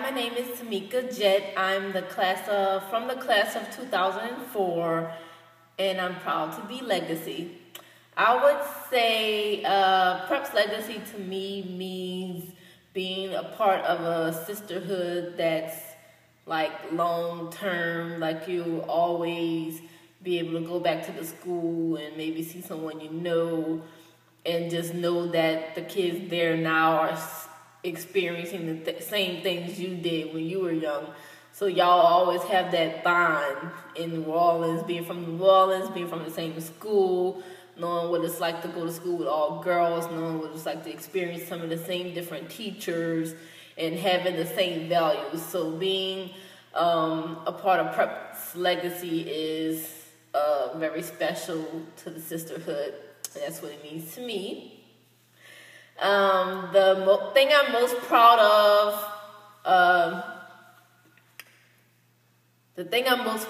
my name is Tamika Jett. I'm from the class of 2004, and I'm proud to be legacy. I would say Prep's legacy to me means being a part of a sisterhood that's like long term, like you always be able to go back to the school and maybe see someone you know, and just know that the kids there now are experiencing the same things you did when you were young. So y'all always have that bond in New Orleans, being from New Orleans, being from the same school, knowing what it's like to go to school with all girls, knowing what it's like to experience some of the same different teachers and having the same values. So being a part of Prep's legacy is very special to the sisterhood. That's what it means to me. The thing I'm most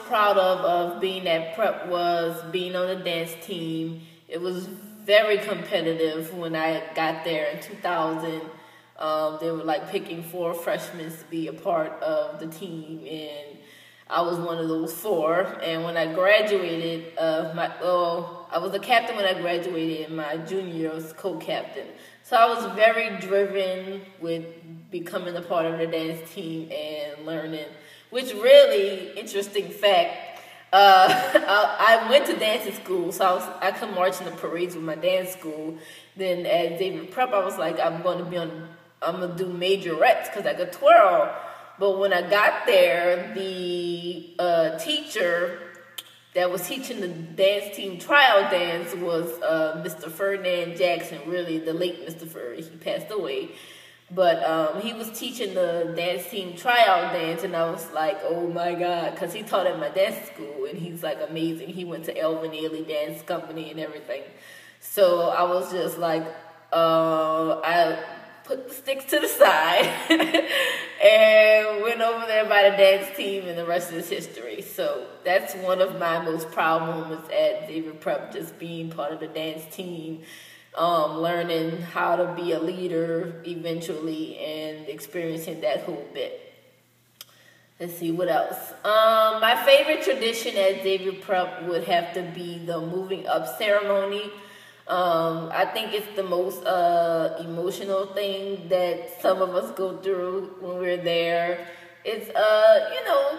proud of being at Prep was being on the dance team. It was very competitive when I got there in 2000. They were like picking 4 freshmen to be a part of the team, and I was one of those 4. And when I graduated, I was the captain when I graduated, and my junior year was co-captain. So I was very driven with becoming a part of the dance team and learning, which really, interesting fact, I went to dancing school, so I could march in the parades with my dance school. Then at David Prep, I was like, I'm going to do majorettes because I could twirl. But when I got there, the teacher that was teaching the dance team trial dance was Mr. Ferdinand Jackson, really the late Mr. Ferd. He passed away. But he was teaching the dance team tryout dance, and I was like, oh my God, because he taught at my dance school, and he's like amazing. He went to Elvin Ailey Dance Company and everything. So I was just like, I put the sticks to the side and went over there by the dance team, and the rest is history. So that's one of my most proud moments at David Prep, just being part of the dance team, learning how to be a leader eventually and experiencing that whole bit. Let's see, what else? My favorite tradition at David Prep would have to be the moving up ceremony. I think it's the most emotional thing that some of us go through when we're there. It's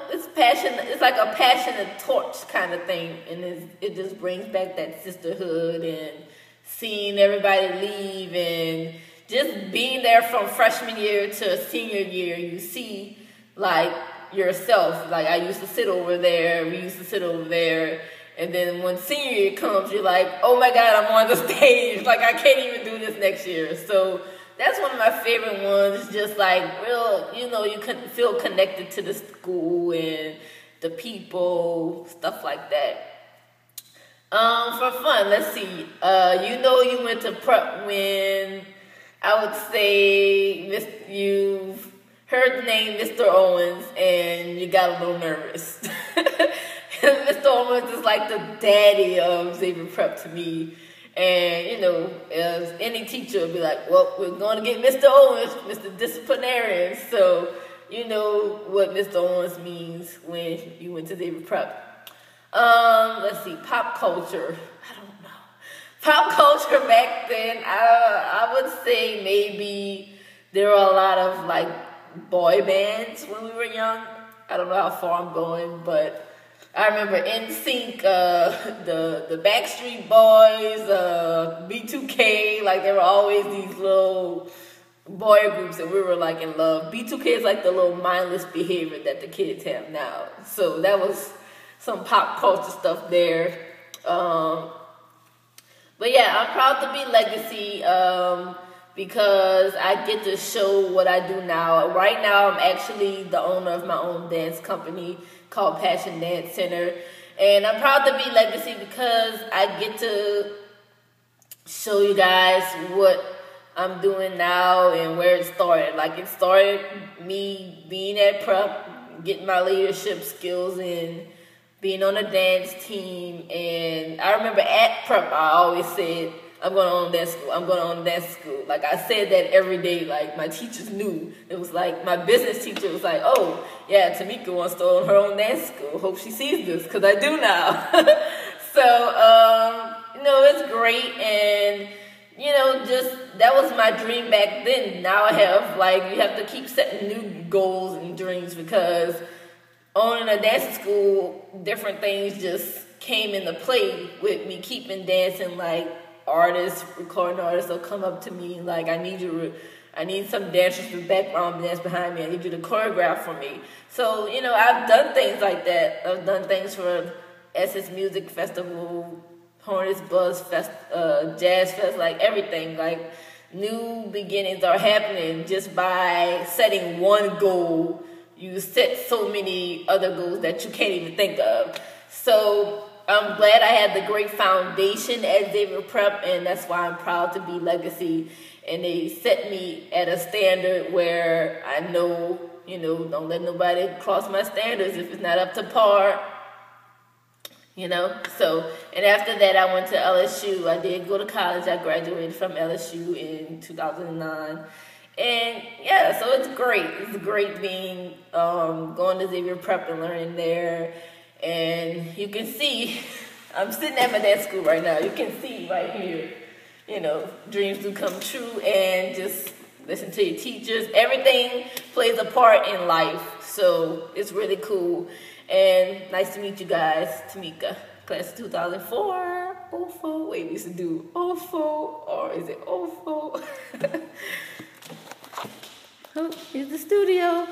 it's passionate. It's like a passionate torch kind of thing, and it just brings back that sisterhood and seeing everybody leave, and just being there from freshman year to senior year. You see, like yourself. Like I used to sit over there. We used to sit over there. And then when senior year comes, you're like, oh my God, I'm on the stage. Like, I can't even do this next year. So that's one of my favorite ones. Just like real, you can feel connected to the school and the people, stuff like that. For fun, let's see. You went to Prep when I would say you've heard the name Mr. Owens and you got a little nervous. Mr. Owens is like the daddy of Xavier Prep to me. And, as any teacher would be like, well, we're going to get Mr. Owens, Mr. Disciplinarian. So, you know what Mr. Owens means when you went to Xavier Prep. Let's see, pop culture. I don't know. Pop culture back then, I would say maybe there were a lot of, like, boy bands when we were young. I don't know how far I'm going, but I remember NSYNC, the Backstreet Boys, B2K, like there were always these little boy groups that we were like in love. B2K is like the little mindless behavior that the kids have now. So that was some pop culture stuff there. But yeah, I'm proud to be legacy because I get to show what I do now. Right now, I'm actually the owner of my own dance company called Passion Dance Center. And I'm proud to be legacy because I get to show you guys what I'm doing now and where it started. Like, it started me being at Prep, getting my leadership skills in, being on a dance team. And I remember at Prep, I always said, I'm going to own dance school. I'm going to own dance school. Like, I said that every day. Like, my teachers knew. It was like, my business teacher was like, oh, yeah, Tamika wants to own her own dance school. Hope she sees this, because I do now. So, it's great. And, just, that was my dream back then. Now I have, you have to keep setting new goals and dreams, because owning a dance school, different things just came into play with me keeping dancing. Like, recording artists will come up to me like, I need some dancers with background dance behind me. I need you to choreograph for me. So, I've done things like that. I've done things for SS Music Festival, Hornets Buzz Fest, Jazz Fest, like everything. Like, new beginnings are happening just by setting one goal. You set so many other goals that you can't even think of. So I'm glad I had the great foundation at Xavier Prep, and that's why I'm proud to be Legacy. And they set me at a standard where I know, don't let nobody cross my standards if it's not up to par. So, and after that, I went to LSU. I did go to college. I graduated from LSU in 2009. And yeah, so it's great. It's great being, going to Xavier Prep and learning there. And you can see, I'm sitting at my dance school right now. You can see right here, dreams do come true, and just listen to your teachers. Everything plays a part in life. So it's really cool. And nice to meet you guys. Tamika, class of 2004. 04. Wait, we used to do 04, or is it 04? Oh, here's the studio.